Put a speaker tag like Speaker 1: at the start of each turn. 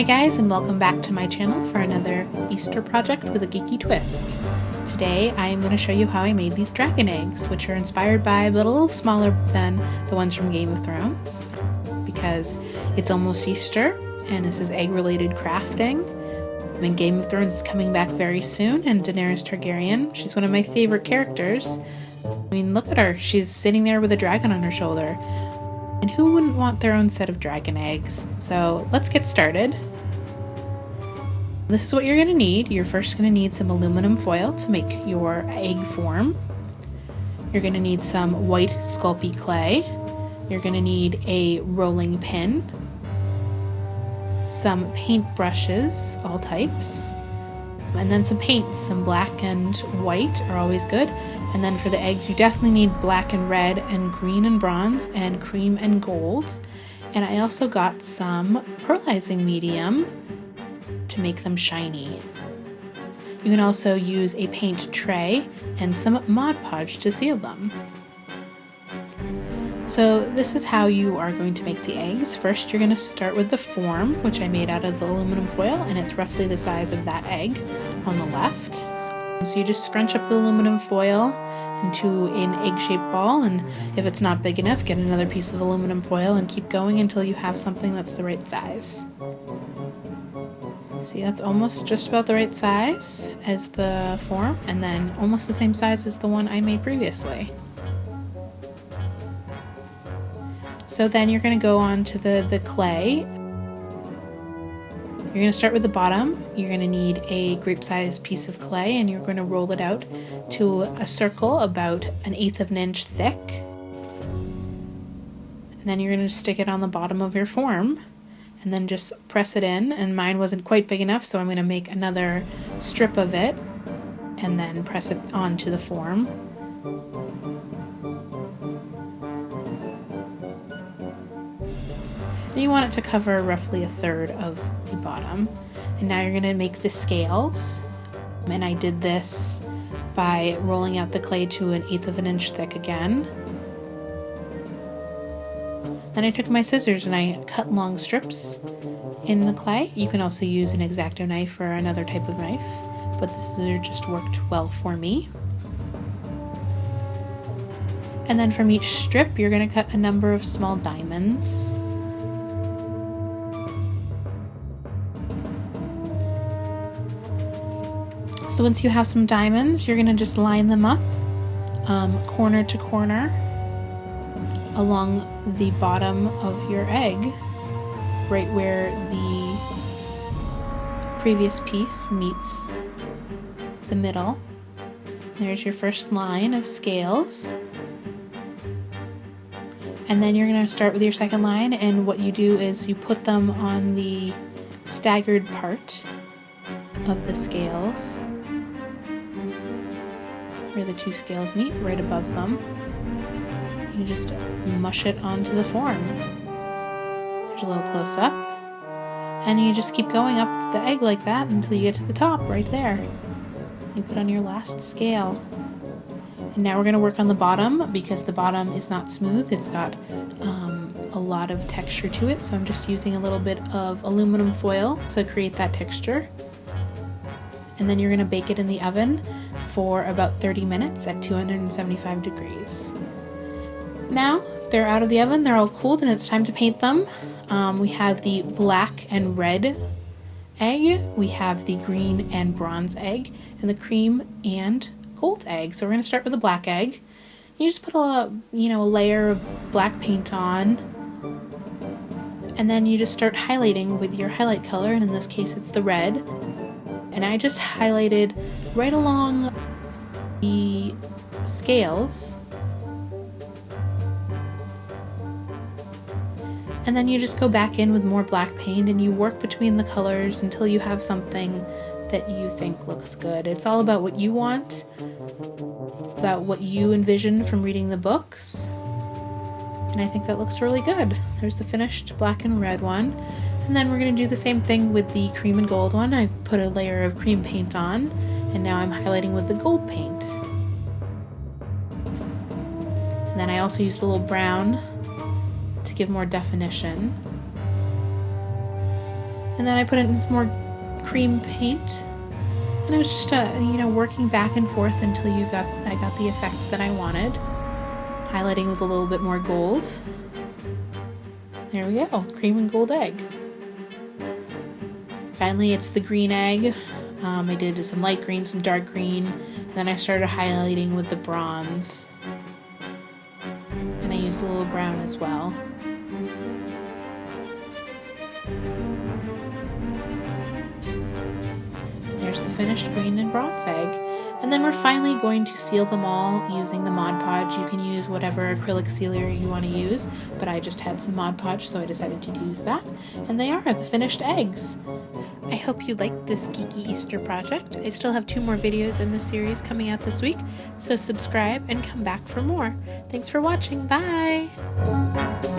Speaker 1: guys, and welcome back to my channel for another Easter project with a geeky twist. Today I am going to show you how I made these dragon eggs, which are inspired by but a little smaller than the ones from Game of Thrones, because it's almost Easter and this is egg related crafting. And Game of Thrones is coming back very soon, and Daenerys Targaryen, she's one of my favorite characters. I mean, look at her, she's sitting there with a dragon on her shoulder. And who wouldn't want their own set of dragon eggs? So let's get started. This is what you're going to need. You're first going to need some aluminum foil to make your egg form. You're going to need some white Sculpey clay. You're going to need a rolling pin, some paint brushes, all types, and then some paints. Some black and white are always good. And then for the eggs, you definitely need black and red and green and bronze and cream and gold. And I also got some pearlizing medium to make them shiny. You can also use a paint tray and some Mod Podge to seal them. So this is how you are going to make the eggs. First, you're going to start with the form, which I made out of the aluminum foil, and it's roughly the size of that egg on the left. So you just scrunch up the aluminum foil into an egg-shaped ball, and if it's not big enough, get another piece of aluminum foil and keep going until you have something that's the right size. See, that's almost just about the right size as the form, and then almost the same size as the one I made previously. So then you're going to go on to the clay. You're going to start with the bottom. You're going to need a grape-sized piece of clay, and you're going to roll it out to a circle about 1/8 of an inch thick. And then you're going to stick it on the bottom of your form, and then just press it in. And mine wasn't quite big enough, so I'm going to make another strip of it, and then press it onto the form. You want it to cover roughly 1/3 of the bottom. And now you're going to make the scales. And I did this by rolling out the clay to 1/8 of an inch thick again. Then I took my scissors and I cut long strips in the clay. You can also use an X-Acto knife or another type of knife, but the scissors just worked well for me. And then from each strip, you're going to cut a number of small diamonds. So once you have some diamonds, you're going to just line them up corner to corner along the bottom of your egg, right where the previous piece meets the middle. There's your first line of scales. And then you're going to start with your second line, and what you do is you put them on the staggered part of the scales, where the two scales meet, right above them. You just mush it onto the form. There's a little close up. And you just keep going up the egg like that until you get to the top, right there. You put on your last scale. And now we're going to work on the bottom, because the bottom is not smooth. It's got a lot of texture to it, so I'm just using a little bit of aluminum foil to create that texture. And then you're going to bake it in the oven for about 30 minutes at 275 degrees. Now they're out of the oven, they're all cooled, and it's time to paint them. We have the black and red egg, we have the green and bronze egg, and the cream and gold egg. So we're going to start with the black egg. You just put a layer of black paint on, and then you just start highlighting with your highlight color, and in this case it's the red. And I just highlighted right along the scales. And then you just go back in with more black paint and you work between the colors until you have something that you think looks good. It's all about what you want, about what you envision from reading the books. And I think that looks really good. There's the finished black and red one. And then we're going to do the same thing with the cream and gold one. I've put a layer of cream paint on, and now I'm highlighting with the gold paint. And then I also used a little brown to give more definition. And then I put in some more cream paint. And it was just, working back and forth until I got the effect that I wanted. Highlighting with a little bit more gold. There we go, cream and gold egg. Finally, it's the green egg. I did some light green, some dark green, and then I started highlighting with the bronze. And I used a little brown as well. There's the finished green and bronze egg. And then we're finally going to seal them all using the Mod Podge. You can use whatever acrylic sealer you want to use, but I just had some Mod Podge, so I decided to use that. And they are the finished eggs. I hope you liked this Geeky Easter project. I still have 2 more videos in this series coming out this week, so subscribe and come back for more. Thanks for watching. Bye!